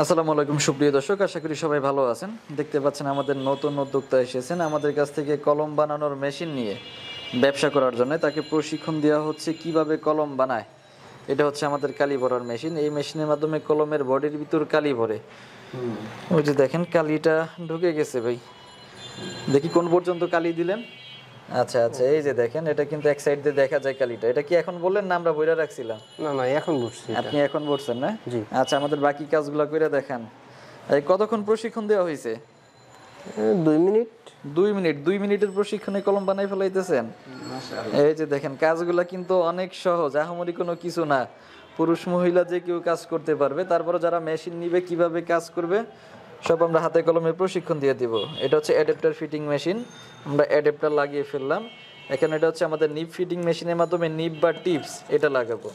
আসসালামু আলাইকুম সুপ্রিয় দর্শক, আশা করি সবাই ভালো আছেন। দেখতে পাচ্ছেন আমাদের নতুন উদ্যোক্তা এসেছেন আমাদের কাছ থেকে কলম বানানোর মেশিন নিয়ে ব্যবসা করার জন্য। তাকে প্রশিক্ষণ দেওয়া হচ্ছে কিভাবে কলম বানায়। এটা হচ্ছে আমাদের কালি ভরার মেশিন। এই মেশিনের মাধ্যমে কলমের বডির ভিতর কালি ভরে। ওই যে দেখেন কালিটা ঢুকে গেছে ভাই, দেখি কোন পর্যন্ত কালি দিলেন। আচ্ছা আচ্ছা, এই যে দেখেন এটা কিন্তু এক সাইড দিয়ে দেখা যায় কালিটা। এটা কি এখন বললেন না আমরা বইরা রাখছিলাম? না না, এখন বুঝছি। আপনি এখন বলছেন না? জি। আচ্ছা, আমাদের বাকি কাজগুলো করে দেখান। এই কতক্ষণ প্রশিক্ষণ দেওয়া হয়েছে? 2 মিনিট। 2 মিনিটের প্রশিক্ষণে কলম বানাই ফেলাইতেছেন। এই যে দেখেন কাজগুলা কিন্তু অনেক সহজ, আহামরি কোনো কিছু না। পুরুষ মহিলা যে কেউ কাজ করতে পারবে। তারপরে যারা মেশিন নিবে কিভাবে কাজ করবে সব আমরা হাতে কলমে প্রশিক্ষণ দিয়ে দিব। এটা হচ্ছে অ্যাডাপ্টার ফিটিং মেশিন। আমরা অ্যাডাপ্টার লাগিয়ে ফেললাম। এখন এটা হচ্ছে আমাদের নিপ ফিটিং মেশিনের মাধ্যমে নিপ বা টিপস এটা লাগাবো।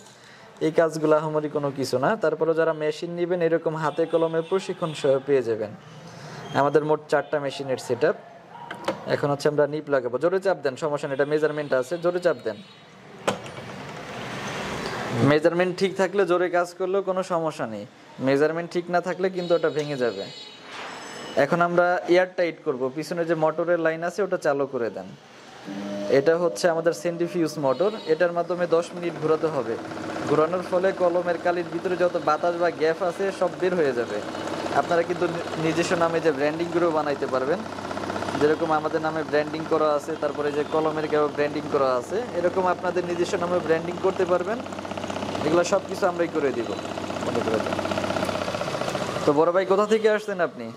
এই কাজগুলো আহামরি কোনো কিছু না। তারপরে যারা মেশিন নেবেন এরকম হাতে কলমে প্রশিক্ষণ সহ পেয়ে যাবেন। আমাদের মোট 4টা মেশিনের সেট আপ। এখন হচ্ছে আমরা নিপ লাগাবো। জোরে চাপ দেন, সমস্যা নেই, এটা মেজারমেন্ট আছে, জোরে চাপ দেন। মেজারমেন্ট ঠিক থাকলে জোরে কাজ করলেও কোনো সমস্যা নেই, মেজারমেন্ট ঠিক না থাকলে কিন্তু ওটা ভেঙে যাবে। এখন আমরা এয়ার টাইট করবো। পিছনে যে মোটরের লাইন আছে ওটা চালু করে দেন। এটা হচ্ছে আমাদের সেন্ট্রিফিউজ মোটর। এটার মাধ্যমে 10 মিনিট ঘোরাতে হবে। ঘোরানোর ফলে কলমের কালির ভিতরে যত বাতাস বা গ্যাপ আছে সব বের হয়ে যাবে। আপনারা কিন্তু নিজস্ব নামে যে ব্র্যান্ডিংগুলো বানাইতে পারবেন, যেরকম আমাদের নামে ব্র্যান্ডিং করা আছে, তারপরে যে কলমের গায়ে ব্র্যান্ডিং করা আছে, এরকম আপনাদের নিজস্ব নামে ব্র্যান্ডিং করতে পারবেন। এগুলো সব কিছু আমরাই করে দিব। তো বড় ভাই, কোথা থেকে আসছেন আপনি?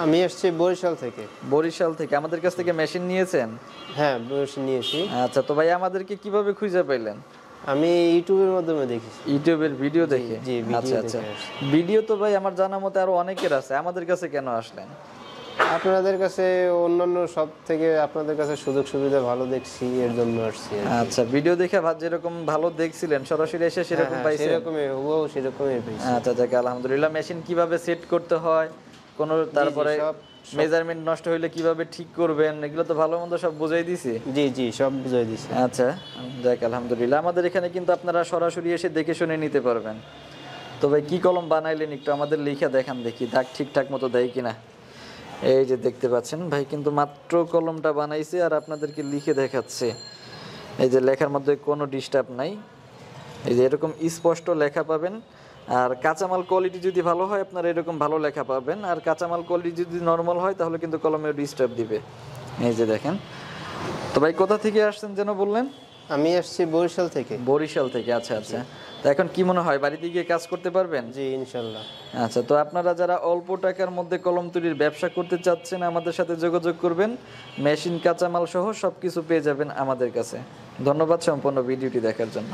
আমি আসছি বরিশাল থেকে। বরিশাল থেকে আমাদের কাছ থেকে মেশিন নিয়েছেন? হ্যাঁ, বরিশাল নিয়েছি। আচ্ছা, তো ভাই আমাদেরকে কিভাবে খুঁজে পাইলেন? আমি ইউটিউবের মাধ্যমে দেখেছি। ইউটিউবের ভিডিও দেখে? জি, ভিডিও আচ্ছা আচ্ছা। দেখে আসছি। ভিডিও তো ভাই আমার জানা মতে আরো অনেকের আছে, আমাদের কাছে কেন আসলেন? আপনাদের কাছে অন্যান্য সব থেকে আপনাদের কাছে সুযোগ সুবিধা ভালো দেখছি, এর জন্য আসছি। আচ্ছা, ভিডিও দেখে যেরকম ভালো দেখছিলেন সরাসরি এসে সেরকম পাইছেন? সেরকমই হুবহু সেরকমই পেয়েছি। আচ্ছা যাক আলহামদুলিল্লাহ। মেশিন কিভাবে সেট করতে হয়, কোন তারপরে মেজারমেন্ট নষ্ট হইলে কিভাবে ঠিক করবেন, এগুলো তো ভালো মন্দ সব বুঝাই দিছি। জি জি, সব বুঝাই দিছি। আচ্ছা যাক আলহামদুলিল্লাহ। আমাদের এখানে কিন্তু আপনারা সরাসরি এসে দেখে শুনে নিতে পারবেন। তো ভাই কি কলম বানাইলেন একটু আমাদের লিখে দেখান দেখি, দাগ ঠিকঠাক মতো দেয় কিনা। এই যে দেখতে পাচ্ছেন ভাই কিন্তু মাত্র কলমটা বানাইছে আর আপনাদেরকে লিখে দেখাচ্ছে। এই যে লেখার মধ্যে কোনো ডিস্টার্ব নাই, এই যে এরকম স্পষ্ট লেখা পাবেন। আর কাঁচামাল কোয়ালিটি যদি ভালো হয় আপনারা এরকম ভালো লেখা পাবেন, আর কাঁচামাল কোয়ালিটি যদি নর্মাল হয় তাহলে কিন্তু কলমে ডিস্টার্ব দিবে। এই যে দেখেন। তো ভাই কোথা থেকে আসছেন যেন বললেন? আমি আসছি বরিশাল থেকে। বরিশাল থেকে, আচ্ছা আচ্ছা। তো এখন কি মনে হয় বাড়িতে গিয়ে কাজ করতে পারবেন? জি ইনশাল্লাহ। আচ্ছা, তো আপনারা যারা অল্প টাকার মধ্যে কলম তৈরির ব্যবসা করতে চাচ্ছেন আমাদের সাথে যোগাযোগ করবেন। মেশিন কাঁচামাল সহ সবকিছু পেয়ে যাবেন আমাদের কাছে। ধন্যবাদ সম্পূর্ণ ভিডিওটি দেখার জন্য।